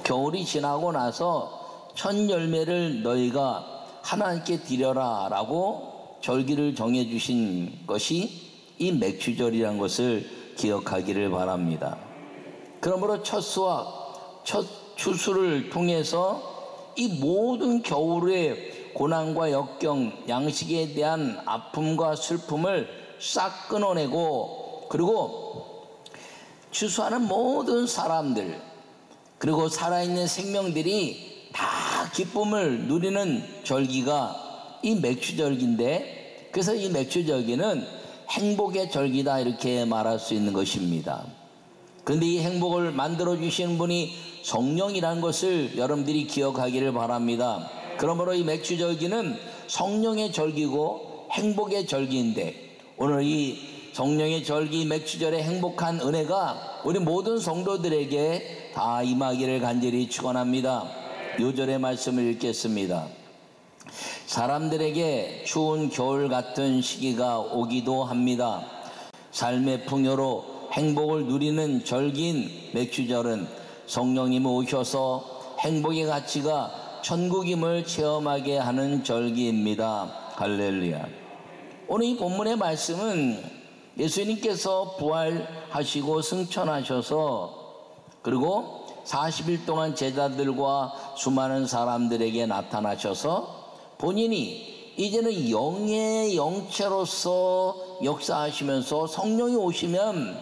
겨울이 지나고 나서 첫 열매를 너희가 하나님께 드려라 라고 절기를 정해주신 것이 이 맥추절이라는 것을 기억하기를 바랍니다. 그러므로 첫 수확, 첫 추수를 통해서 이 모든 겨울의 고난과 역경, 양식에 대한 아픔과 슬픔을 싹 끊어내고, 그리고 추수하는 모든 사람들, 그리고 살아있는 생명들이 다 기쁨을 누리는 절기가 이 맥추절기인데, 그래서 이 맥추절기는 행복의 절기다 이렇게 말할 수 있는 것입니다. 그런데 이 행복을 만들어 주시는 분이 성령이라는 것을 여러분들이 기억하기를 바랍니다. 그러므로 이 맥추절기는 성령의 절기고 행복의 절기인데, 오늘 이 성령의 절기 맥추절의 행복한 은혜가 우리 모든 성도들에게 다 임하기를 간절히 축원합니다. 요절의 말씀을 읽겠습니다. 사람들에게 추운 겨울 같은 시기가 오기도 합니다. 삶의 풍요로 행복을 누리는 절기인 맥추절은 성령님이 오셔서 행복의 가치가 천국임을 체험하게 하는 절기입니다. 할렐루야. 오늘 이 본문의 말씀은 예수님께서 부활하시고 승천하셔서 그리고 40일 동안 제자들과 수많은 사람들에게 나타나셔서 본인이 이제는 영의 영체로서 역사하시면서 성령이 오시면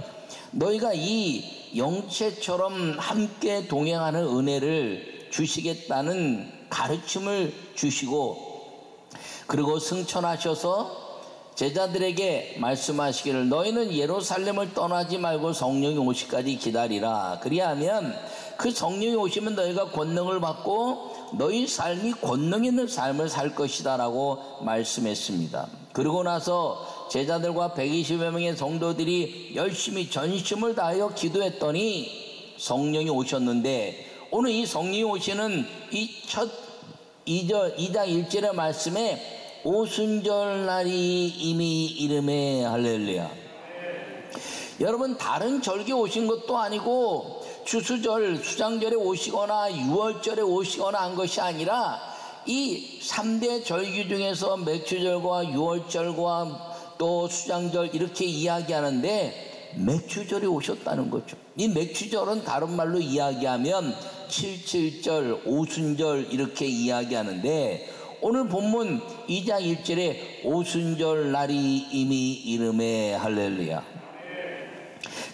너희가 이 영체처럼 함께 동행하는 은혜를 주시겠다는 가르침을 주시고, 그리고 승천하셔서 제자들에게 말씀하시기를 너희는 예루살렘을 떠나지 말고 성령이 오시기까지 기다리라. 그리하면 그 성령이 오시면 너희가 권능을 받고 너희 삶이 권능 있는 삶을 살 것이다 라고 말씀했습니다. 그러고 나서 제자들과 120여 명의 성도들이 열심히 전심을 다하여 기도했더니 성령이 오셨는데, 오늘 이 성령이 오시는 이 첫 2장 1절의 말씀에 오순절 날이 이미 이름에 할렐루야. 여러분, 다른 절기에 오신 것도 아니고 추수절, 수장절에 오시거나 6월절에 오시거나 한 것이 아니라 이 3대 절기 중에서 맥추절과 6월절과 또 수장절 이렇게 이야기하는데 맥추절이 오셨다는 거죠. 이 맥추절은 다른 말로 이야기하면 77절, 오순절 이렇게 이야기하는데, 오늘 본문 2장 1절에 오순절 날이 이미 이름에 할렐루야.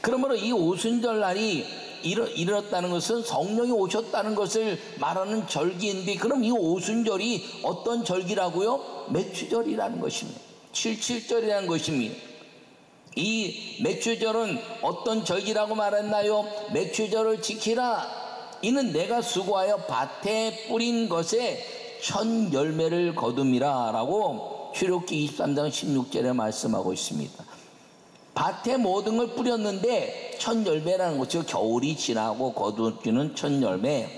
그러므로 이 오순절 날이 이르렀다는 것은 성령이 오셨다는 것을 말하는 절기인데, 그럼 이 오순절이 어떤 절기라고요? 맥추절이라는 것입니다. 77절이라는 것입니다. 이 맥추절은 어떤 절기라고 말했나요? 맥추절을 지키라. 이는 내가 수고하여 밭에 뿌린 것에 첫 열매를 거둠이라 라고 출애굽기 23장 16절에 말씀하고 있습니다. 밭에 모든 걸 뿌렸는데 첫 열매라는 것이죠. 겨울이 지나고 거두기는 첫 열매.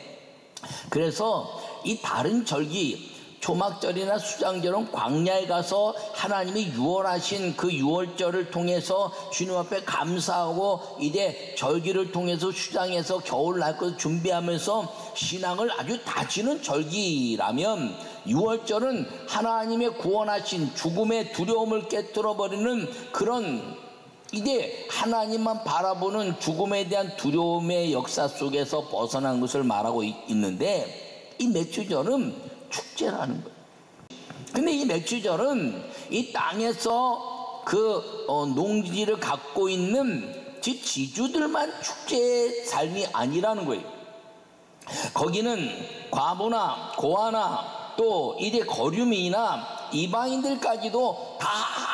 그래서 이 다른 절기, 초막절이나 수장절은 광야에 가서 하나님이 유월하신 그 유월절을 통해서 주님 앞에 감사하고 이제 절기를 통해서 수장해서 겨울 날 것을 준비하면서 신앙을 아주 다지는 절기라면, 유월절은 하나님의 구원하신 죽음의 두려움을 깨뜨려버리는 그런 이제 하나님만 바라보는 죽음에 대한 두려움의 역사 속에서 벗어난 것을 말하고 있는데, 이 맥추절은 축제라는 거예요. 근데 이 맥추절은 이 땅에서 그 농지를 갖고 있는 지주들만 축제의 삶이 아니라는 거예요. 거기는 과부나 고아나 또 이제 거류민이나 이방인들까지도 다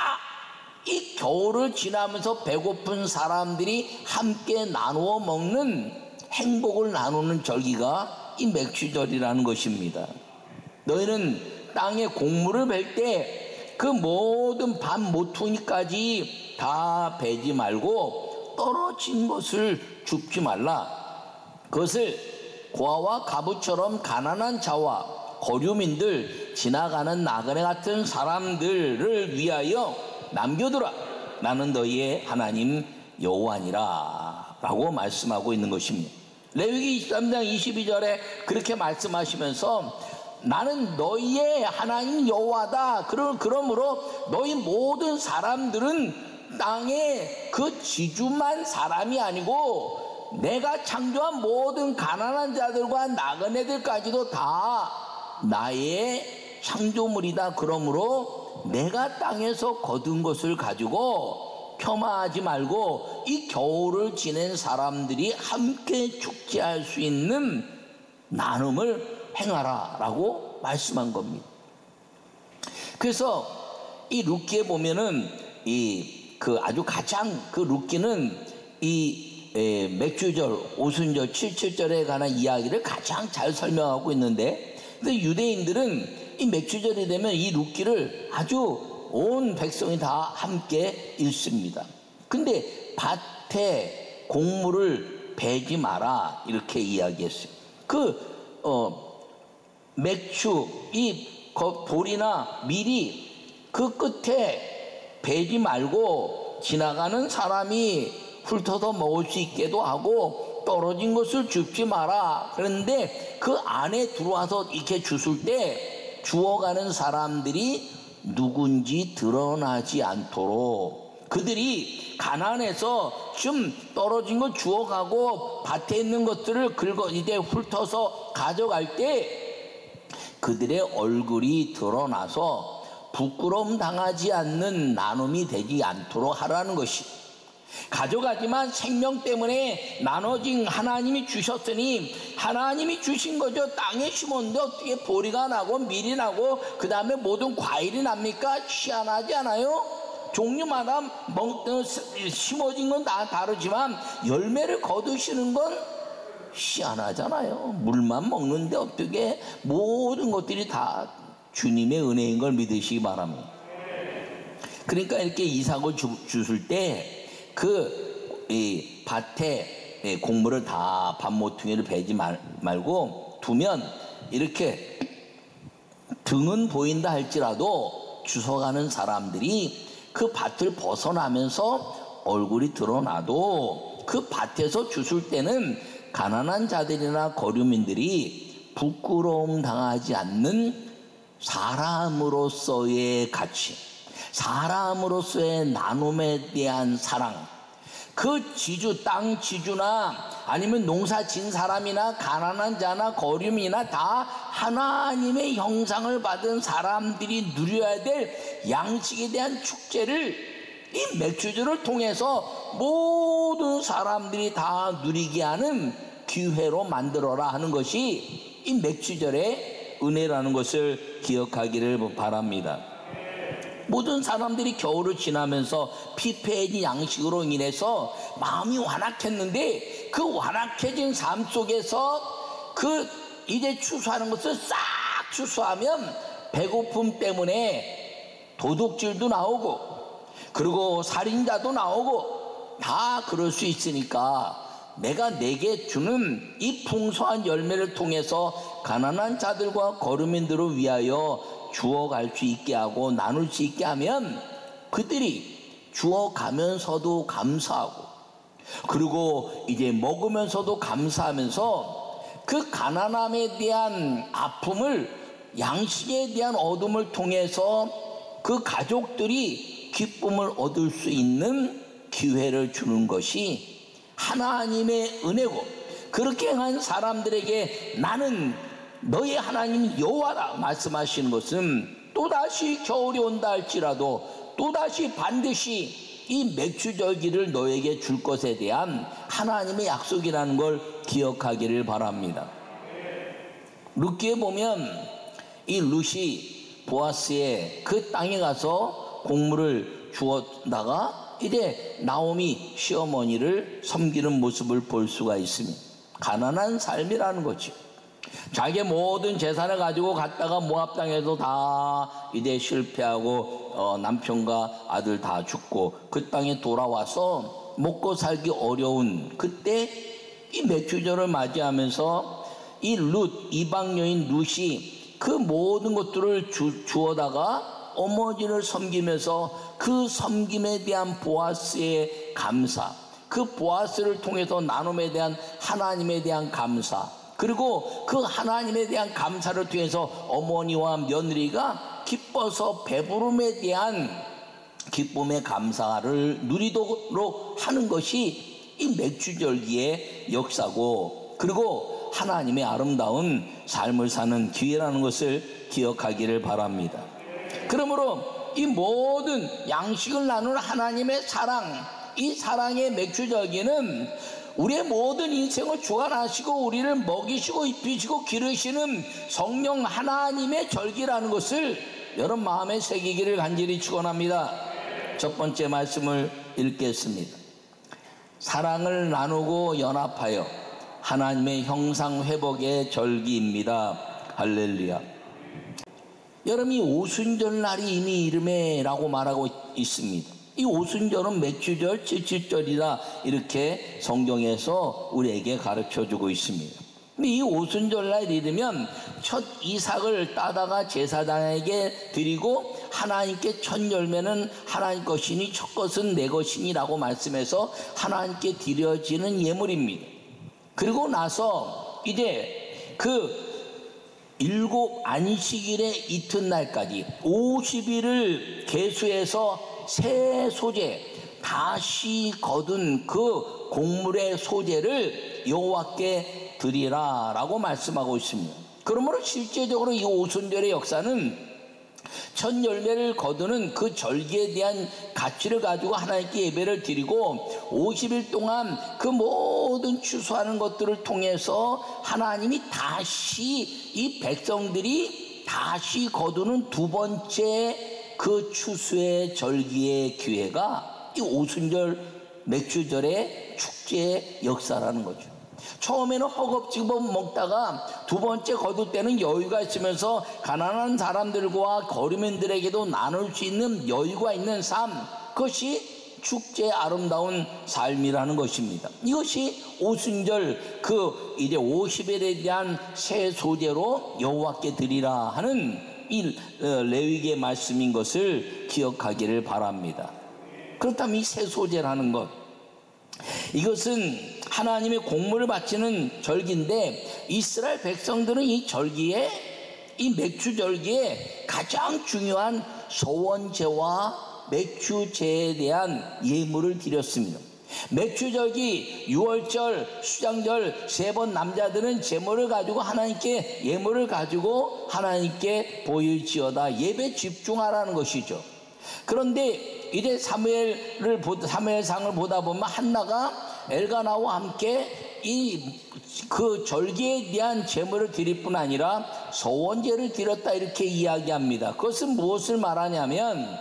이 겨울을 지나면서 배고픈 사람들이 함께 나누어 먹는, 행복을 나누는 절기가 이 맥추절이라는 것입니다. 너희는 땅에 곡물을 벨 때 그 모든 밭 모퉁이까지 다 베지 말고 떨어진 것을 줍지 말라. 그것을 고아와 가부처럼 가난한 자와 거류민들, 지나가는 나그네 같은 사람들을 위하여 남겨두라. 나는 너희의 하나님 여호와니라 라고 말씀하고 있는 것입니다. 레위기 23장 22절에 그렇게 말씀하시면서 나는 너희의 하나님 여호와다. 그러므로 너희 모든 사람들은 땅에 그 지주만 사람이 아니고 내가 창조한 모든 가난한 자들과 나그네들까지도 다 나의 창조물이다. 그러므로 내가 땅에서 거둔 것을 가지고 폄하하지 말고 이 겨울을 지낸 사람들이 함께 축제할 수 있는 나눔을 행하라 라고 말씀한 겁니다. 그래서 이 룻기에 보면은 아주 가장 룻기는 맥주절, 오순절, 칠칠절에 관한 이야기를 가장 잘 설명하고 있는데, 근데 유대인들은 이 맥주절이 되면 이 룻기를 아주 온 백성이 다 함께 읽습니다. 근데 밭에 곡물을 베지 마라 이렇게 이야기했어요. 맥주, 이 볼이나 밀이 그 끝에 베지 말고 지나가는 사람이 훑어서 먹을 수 있게도 하고 떨어진 것을 줍지 마라. 그런데 그 안에 들어와서 이렇게 주술 때 주워가는 사람들이 누군지 드러나지 않도록, 그들이 가난해서 좀 떨어진 거 주워가고 밭에 있는 것들을 이제 훑어서 가져갈 때 그들의 얼굴이 드러나서 부끄러움 당하지 않는 나눔이 되지 않도록 하라는 것이, 가져가지만 생명 때문에 나눠진 하나님이 주셨으니 하나님이 주신 거죠. 땅에 심었는데 어떻게 보리가 나고 밀이 나고 그 다음에 모든 과일이 납니까? 희한하지 않아요? 종류마다 심어진 건 다 다르지만 열매를 거두시는 건 희한하잖아요. 물만 먹는데 어떻게 모든 것들이 다 주님의 은혜인 걸 믿으시기 바랍니다. 그러니까 이렇게 이삭을 주실 때 이 밭에 곡물을 다 밭모퉁이를 베지 말고 두면 이렇게 등은 보인다 할지라도 주워가는 사람들이 그 밭을 벗어나면서 얼굴이 드러나도 그 밭에서 주술 때는 가난한 자들이나 거류민들이 부끄러움 당하지 않는 사람으로서의 가치, 사람으로서의 나눔에 대한 사랑, 그 지주, 땅 지주나 아니면 농사 진 사람이나 가난한 자나 거류민이나 다 하나님의 형상을 받은 사람들이 누려야 될 양식에 대한 축제를 이 맥주절을 통해서 모든 사람들이 다 누리게 하는 기회로 만들어라 하는 것이 이 맥주절의 은혜라는 것을 기억하기를 바랍니다. 모든 사람들이 겨울을 지나면서 피폐해진 양식으로 인해서 마음이 완악했는데 그 완악해진 삶 속에서 이제 추수하는 것을 싹 추수하면 배고픔 때문에 도둑질도 나오고 그리고 살인자도 나오고 다 그럴 수 있으니까 내가 내게 주는 이 풍성한 열매를 통해서 가난한 자들과 거류민들을 위하여 주어갈 수 있게 하고 나눌 수 있게 하면 그들이 주어가면서도 감사하고 그리고 이제 먹으면서도 감사하면서 그 가난함에 대한 아픔을 양식에 대한 어둠을 통해서 그 가족들이 기쁨을 얻을 수 있는 기회를 주는 것이 하나님의 은혜고, 그렇게 한 사람들에게 나는 너의 하나님 여호와라 말씀하시는 것은 또다시 겨울이 온다 할지라도 또다시 반드시 이 맥주절기를 너에게 줄 것에 대한 하나님의 약속이라는 걸 기억하기를 바랍니다. 룻기에 보면 이 룻이 보아스의 그 땅에 가서 곡물을 주었다가 이제 나오미 시어머니를 섬기는 모습을 볼 수가 있습니다. 가난한 삶이라는 거죠. 자기 모든 재산을 가지고 갔다가 모압 땅에서 다 이제 실패하고 남편과 아들 다 죽고 그 땅에 돌아와서 먹고 살기 어려운 그때 이 맥주절을 맞이하면서 이 룻, 이방 여인 룻이 그 모든 것들을 주어다가 어머니를 섬기면서 그 섬김에 대한 보아스의 감사, 그 보아스를 통해서 나눔에 대한 하나님에 대한 감사, 그리고 그 하나님에 대한 감사를 통해서 어머니와 며느리가 기뻐서 배부름에 대한 기쁨의 감사를 누리도록 하는 것이 이 맥주절기의 역사고, 그리고 하나님의 아름다운 삶을 사는 기회라는 것을 기억하기를 바랍니다. 그러므로 이 모든 양식을 나누는 하나님의 사랑, 이 사랑의 맥주절기는 우리의 모든 인생을 주관하시고 우리를 먹이시고 입히시고 기르시는 성령 하나님의 절기라는 것을 여러분 마음에 새기기를 간절히 축원합니다. 첫 번째 말씀을 읽겠습니다. 사랑을 나누고 연합하여 하나님의 형상 회복의 절기입니다. 할렐루야. 여러분, 이 오순절 날이 이미 이름에라고 말하고 있습니다. 이 오순절은 맥주절, 칠칠절이라 이렇게 성경에서 우리에게 가르쳐주고 있습니다. 근데 이 오순절 날 이르면 첫 이삭을 따다가 제사장에게 드리고 하나님께 첫 열매는 하나님 것이니 첫 것은 내 것이니라고 말씀해서 하나님께 드려지는 예물입니다. 그리고 나서 이제 그 일곱 안식일의 이튿날까지 50일을 계수해서 새 소재, 다시 거둔 그 곡물의 소재를 여호와께 드리라 라고 말씀하고 있습니다. 그러므로 실제적으로 이 오순절의 역사는 첫 열매를 거두는 그 절기에 대한 가치를 가지고 하나님께 예배를 드리고 50일 동안 그 모든 추수하는 것들을 통해서 하나님이 다시 이 백성들이 다시 거두는 두 번째 그 추수의 절기의 기회가 이 오순절 맥주절의 축제의 역사라는 거죠. 처음에는 허겁지겁 먹다가 두 번째 거둘 때는 여유가 있으면서 가난한 사람들과 거리민들에게도 나눌 수 있는 여유가 있는 삶, 그것이 축제의 아름다운 삶이라는 것입니다. 이것이 오순절 그 이제 50일에 대한 새 소재로 여호와께 드리라 하는 이 레위기의 말씀인 것을 기억하기를 바랍니다. 그렇다면 이 새 소재라는 것, 이것은 하나님의 공물을 바치는 절기인데 이스라엘 백성들은 이 절기에, 이 맥주절기에 가장 중요한 소원제와 맥주제에 대한 예물을 드렸습니다. 맥주절기, 유월절, 수장절 세 번 남자들은 제물을 가지고 하나님께, 예물을 가지고 하나님께 보일지어다 예배 집중하라는 것이죠. 그런데 이제 사무엘상을 보다 보면 한나가 엘가나와 함께 그 절기에 대한 제물을 드릴 뿐 아니라 소원제를 드렸다 이렇게 이야기합니다. 그것은 무엇을 말하냐면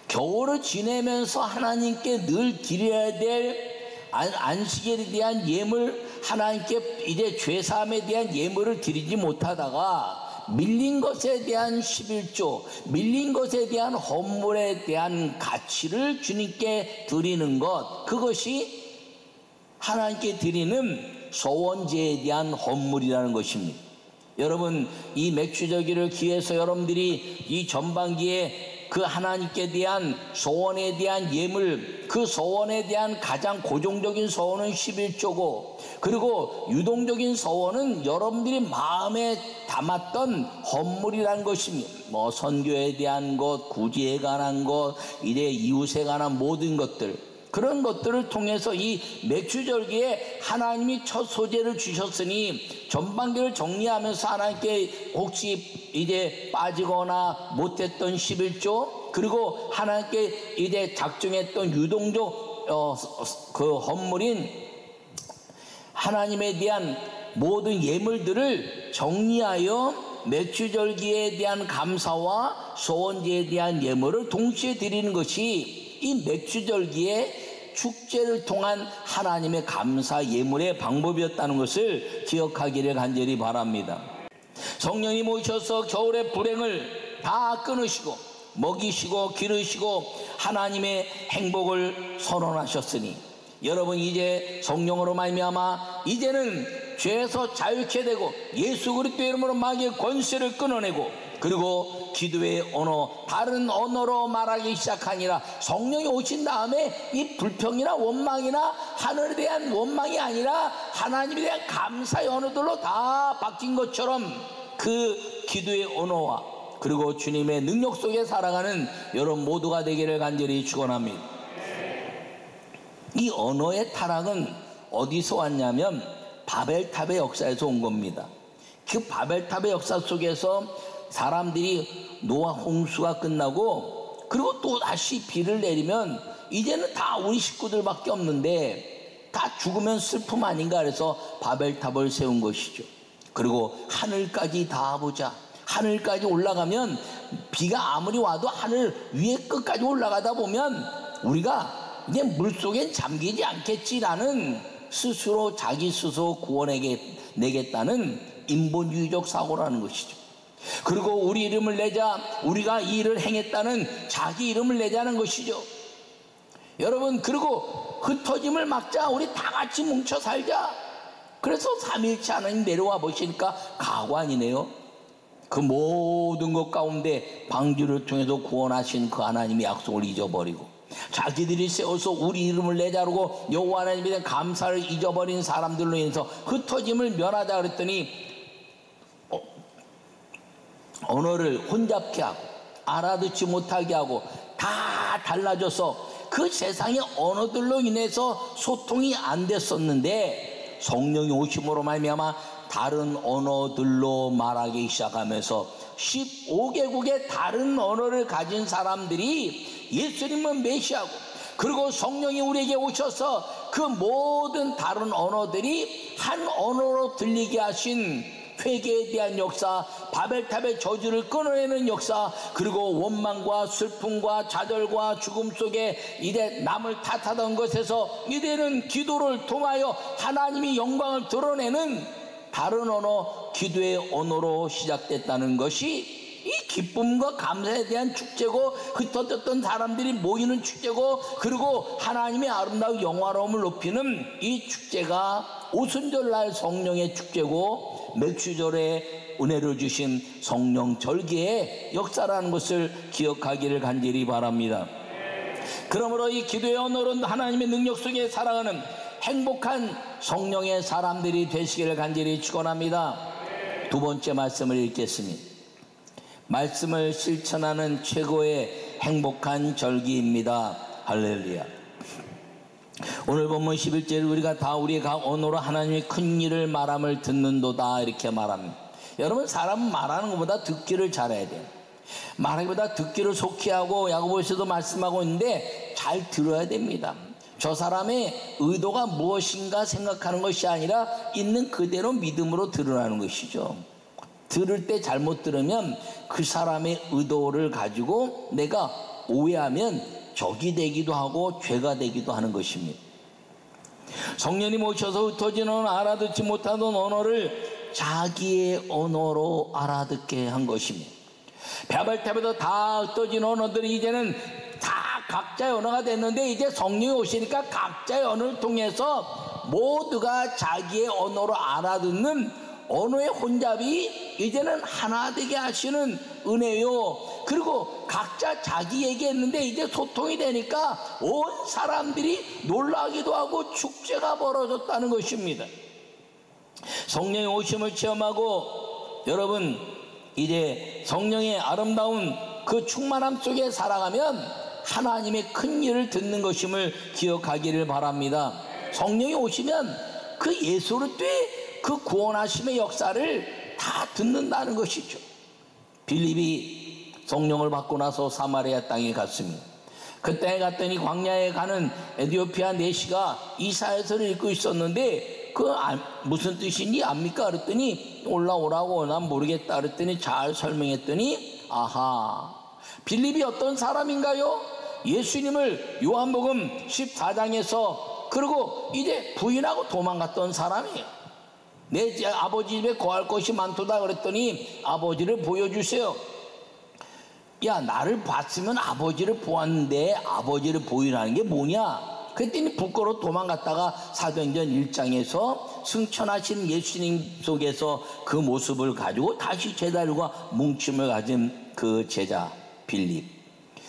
겨울을 지내면서 하나님께 늘 드려야 될 안식일에 대한 예물, 하나님께 이제 죄사함에 대한 예물을 드리지 못하다가 밀린 것에 대한 11조, 밀린 것에 대한 헌물에 대한 가치를 주님께 드리는 것, 그것이 하나님께 드리는 소원제에 대한 헌물이라는 것입니다. 여러분, 이 맥주절기를 기해서 여러분들이 이 전반기에 그 하나님께 대한 소원에 대한 예물, 그 소원에 대한 가장 고정적인 소원은 11조고, 그리고 유동적인 소원은 여러분들이 마음에 담았던 헌물이라는 것입니다. 뭐 선교에 대한 것, 구제에 관한 것, 이제 이웃에 관한 모든 것들, 그런 것들을 통해서 이 맥주절기에 하나님이 첫 소재를 주셨으니 전반기를 정리하면서 하나님께 혹시 이제 빠지거나 못했던 11조, 그리고 하나님께 이제 작정했던 유동적 그 헌물인 하나님에 대한 모든 예물들을 정리하여 맥주절기에 대한 감사와 소원제에 대한 예물을 동시에 드리는 것이 이 맥주절기의 축제를 통한 하나님의 감사 예물의 방법이었다는 것을 기억하기를 간절히 바랍니다. 성령이 모셔서 겨울의 불행을 다 끊으시고 먹이시고 기르시고 하나님의 행복을 선언하셨으니 여러분 이제 성령으로 말미암아 이제는 죄에서 자유케 되고 예수 그리스도의 이름으로 마귀의 권세를 끊어내고 그리고 기도의 언어, 다른 언어로 말하기 시작하니라. 성령이 오신 다음에 이 불평이나 원망이나 하늘에 대한 원망이 아니라 하나님에 대한 감사의 언어들로 다 바뀐 것처럼 그 기도의 언어와 그리고 주님의 능력 속에 살아가는 여러분 모두가 되기를 간절히 축원합니다. 이 언어의 타락은 어디서 왔냐면 바벨탑의 역사에서 온 겁니다. 그 바벨탑의 역사 속에서 사람들이 노아 홍수가 끝나고 그리고 또 다시 비를 내리면 이제는 다 우리 식구들밖에 없는데 다 죽으면 슬픔 아닌가 그래서 바벨탑을 세운 것이죠. 그리고 하늘까지 닿아보자. 하늘까지 올라가면 비가 아무리 와도 하늘 위에 끝까지 올라가다 보면 우리가 이제 물속엔 잠기지 않겠지라는 스스로 자기 스스로 구원내겠다는 인본주의적 사고라는 것이죠. 그리고 우리 이름을 내자, 우리가 이 일을 행했다는 자기 이름을 내자는 것이죠. 여러분, 그리고 흩어짐을 막자. 우리 다 같이 뭉쳐 살자. 그래서 삼위일체 하나님 내려와 보시니까 가관이네요. 그 모든 것 가운데 방주를 통해서 구원하신 그 하나님의 약속을 잊어버리고 자기들이 세워서 우리 이름을 내자르고 여호와 하나님에 대한 감사를 잊어버린 사람들로 인해서 흩어짐을 면하자 그랬더니 언어를 혼잡케 하고 알아듣지 못하게 하고 다 달라져서 그 세상의 언어들로 인해서 소통이 안 됐었는데 성령이 오심으로 말미암아 다른 언어들로 말하기 시작하면서 15개국의 다른 언어를 가진 사람들이 예수님은 메시아고 그리고 성령이 우리에게 오셔서 그 모든 다른 언어들이 한 언어로 들리게 하신 회개에 대한 역사, 바벨탑의 저주를 끊어내는 역사, 그리고 원망과 슬픔과 좌절과 죽음 속에 이제 남을 탓하던 것에서 이제는 기도를 통하여 하나님이 영광을 드러내는 다른 언어, 기도의 언어로 시작됐다는 것이 이 기쁨과 감사에 대한 축제고 흩어졌던 사람들이 모이는 축제고 그리고 하나님의 아름다운 영화로움을 높이는 이 축제가 오순절날 성령의 축제고 맥주절에 은혜를 주신 성령 절기의 역사라는 것을 기억하기를 간절히 바랍니다. 그러므로 이 기도의 언어는 하나님의 능력 속에 살아가는 행복한 성령의 사람들이 되시기를 간절히 축원합니다. 두 번째 말씀을 읽겠습니다. 말씀을 실천하는 최고의 행복한 절기입니다. 할렐루야. 오늘 본문 11절에 우리가 다 우리의 각 언어로 하나님의 큰 일을 말함을 듣는도다 이렇게 말합니다. 여러분, 사람은 말하는 것보다 듣기를 잘해야 돼요. 말하기보다 듣기를 속히 하고 야고보서도 말씀하고 있는데 잘 들어야 됩니다. 저 사람의 의도가 무엇인가 생각하는 것이 아니라 있는 그대로 믿음으로 드러나는 것이죠. 들을 때 잘못 들으면 그 사람의 의도를 가지고 내가 오해하면 적이 되기도 하고 죄가 되기도 하는 것입니다. 성령님 오셔서 흩어지는 알아듣지 못하던 언어를 자기의 언어로 알아듣게 한 것입니다. 바벨탑에도 다 흩어진 언어들이 이제는 다 각자의 언어가 됐는데 이제 성령이 오시니까 각자의 언어를 통해서 모두가 자기의 언어로 알아듣는 언어의 혼잡이 이제는 하나 되게 하시는 은혜요. 그리고 각자 자기 얘기했는데 이제 소통이 되니까 온 사람들이 놀라기도 하고 축제가 벌어졌다는 것입니다. 성령의 오심을 체험하고 여러분 이제 성령의 아름다운 그 충만함 속에 살아가면 하나님의 큰 일을 듣는 것임을 기억하기를 바랍니다. 성령이 오시면 그 예수 그리스도의 그 구원하심의 역사를 다 듣는다는 것이죠. 빌립이 성령을 받고 나서 사마리아 땅에 갔습니다. 그 땅에 갔더니 광야에 가는 에티오피아 내시가 이사야서를 읽고 있었는데 그 무슨 뜻이니 압니까? 그랬더니 올라오라고. 난 모르겠다 그랬더니 잘 설명했더니 아하, 빌립이 어떤 사람인가요? 예수님을 요한복음 14장에서 그리고 이제 부인하고 도망갔던 사람이에요. 내 아버지 집에 거할 것이 많도다 그랬더니 아버지를 보여주세요. 야, 나를 봤으면 아버지를 보았는데 아버지를 보이라는 게 뭐냐? 그랬더니 부끄러워 도망갔다가 사도행전 1장에서 승천하신 예수님 속에서 그 모습을 가지고 다시 제자들과 뭉침을 가진 그 제자 빌립.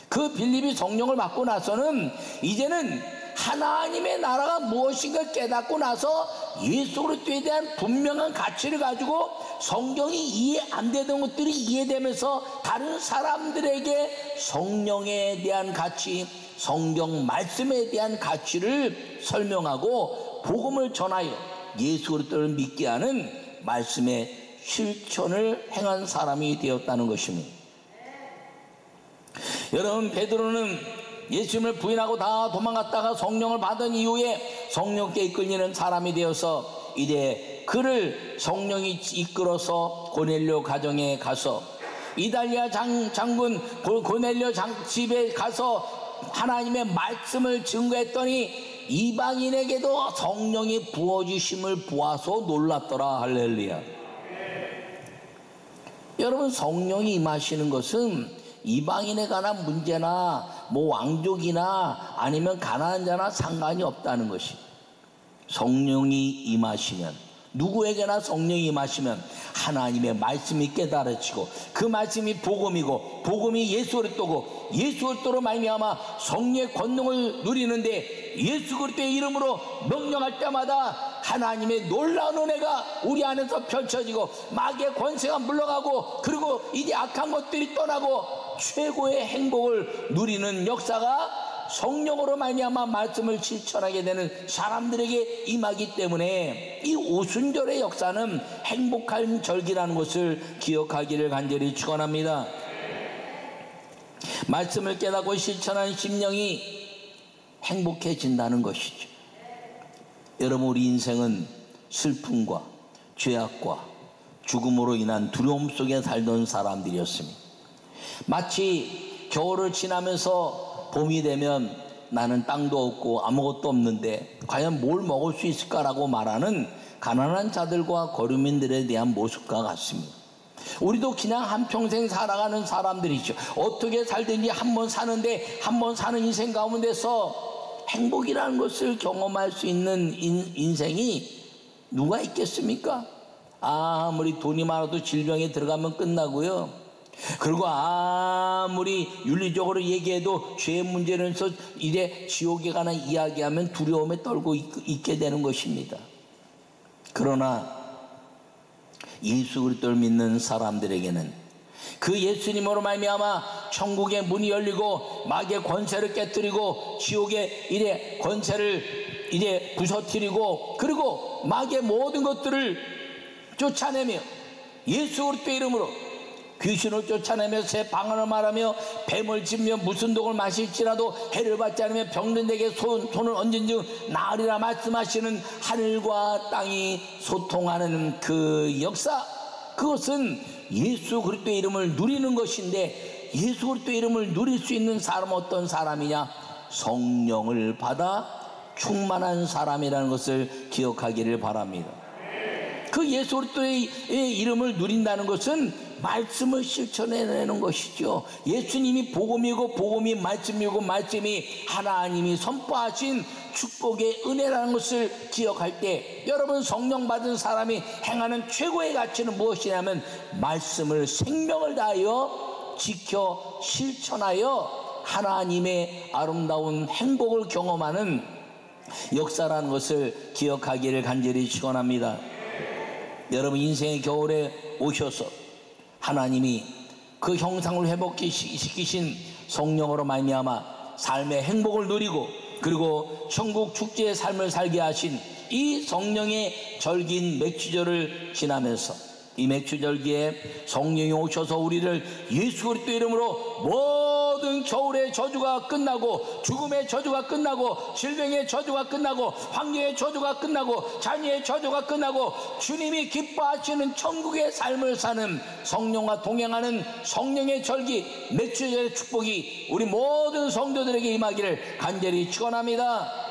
그 빌립이 성령을 받고 나서는 이제는 하나님의 나라가 무엇인가 깨닫고 나서 예수 그리스도에 대한 분명한 가치를 가지고 성경이 이해 안 되던 것들이 이해되면서 다른 사람들에게 성령에 대한 가치, 성경 말씀에 대한 가치를 설명하고 복음을 전하여 예수 그리스도를 믿게 하는 말씀의 실천을 행한 사람이 되었다는 것입니다. 여러분, 베드로는 예수님을 부인하고 다 도망갔다가 성령을 받은 이후에 성령께 이끌리는 사람이 되어서 이제 그를 성령이 이끌어서 고넬료 가정에 가서 이달리아 장군 고넬료 집에 가서 하나님의 말씀을 증거했더니 이방인에게도 성령이 부어주심을 보아서 놀랐더라. 할렐루야. 여러분, 성령이 임하시는 것은 이방인에 관한 문제나 뭐 왕족이나 아니면 가난한 자나 상관이 없다는 것이, 성령이 임하시면, 누구에게나 성령이 임하시면 하나님의 말씀이 깨달아지고 그 말씀이 복음이고 복음이 예수 그리스도고 예수 그리스도로 말미암아 성령의 권능을 누리는데 예수 그리스도의 이름으로 명령할 때마다 하나님의 놀라운 은혜가 우리 안에서 펼쳐지고 마귀의 권세가 물러가고 그리고 이제 악한 것들이 떠나고 최고의 행복을 누리는 역사가 성령으로 말미암아 말씀을 실천하게 되는 사람들에게 임하기 때문에 이 오순절의 역사는 행복한 절기라는 것을 기억하기를 간절히 축원합니다. 말씀을 깨닫고 실천하는 심령이 행복해진다는 것이죠. 여러분, 우리 인생은 슬픔과 죄악과 죽음으로 인한 두려움 속에 살던 사람들이었습니다. 마치 겨울을 지나면서 봄이 되면 나는 땅도 없고 아무것도 없는데 과연 뭘 먹을 수 있을까라고 말하는 가난한 자들과 거류민들에 대한 모습과 같습니다. 우리도 그냥 한평생 살아가는 사람들이죠. 어떻게 살든지 한번 사는데 한번 사는 인생 가운데서 행복이라는 것을 경험할 수 있는 인생이 누가 있겠습니까? 아무리 돈이 많아도 질병에 들어가면 끝나고요. 그리고 아무리 윤리적으로 얘기해도 죄 문제로서 이래 지옥에 관한 이야기하면 두려움에 떨고 있게 되는 것입니다. 그러나 예수 그리스도를 믿는 사람들에게는 그 예수님으로 말미암아 천국의 문이 열리고 마귀의 권세를 깨뜨리고 지옥의 이래 권세를 이래 부서뜨리고 그리고 마귀의 모든 것들을 쫓아내며 예수 그리스도의 이름으로 귀신을 쫓아내며 새 방언을 말하며 뱀을 짚며 무슨 독을 마실지라도 해를 받지 않으며 병든 데게 손을 얹은 즉 나으리라 말씀하시는 하늘과 땅이 소통하는 그 역사, 그것은 예수 그리스도의 이름을 누리는 것인데 예수 그리스도의 이름을 누릴 수 있는 사람은 어떤 사람이냐? 성령을 받아 충만한 사람이라는 것을 기억하기를 바랍니다. 그 예수 그리스도의 이름을 누린다는 것은 말씀을 실천해내는 것이죠. 예수님이 복음이고 복음이 말씀이고 말씀이 하나님이 선포하신 축복의 은혜라는 것을 기억할 때 여러분, 성령 받은 사람이 행하는 최고의 가치는 무엇이냐면 말씀을 생명을 다하여 지켜 실천하여 하나님의 아름다운 행복을 경험하는 역사라는 것을 기억하기를 간절히 축원합니다. 여러분, 인생의 겨울에 오셔서 하나님이 그 형상을 회복시키신 성령으로 말미암아 삶의 행복을 누리고 그리고 천국 축제의 삶을 살게 하신 이 성령의 절기인 맥주절을 지나면서 이 맥주절기에 성령이 오셔서 우리를 예수 그리스도 이름으로 모든 겨울의 저주가 끝나고 죽음의 저주가 끝나고 질병의 저주가 끝나고 환경의 저주가 끝나고 자녀의 저주가 끝나고 주님이 기뻐하시는 천국의 삶을 사는 성령과 동행하는 성령의 절기 맥주절의 축복이 우리 모든 성도들에게 임하기를 간절히 축원합니다.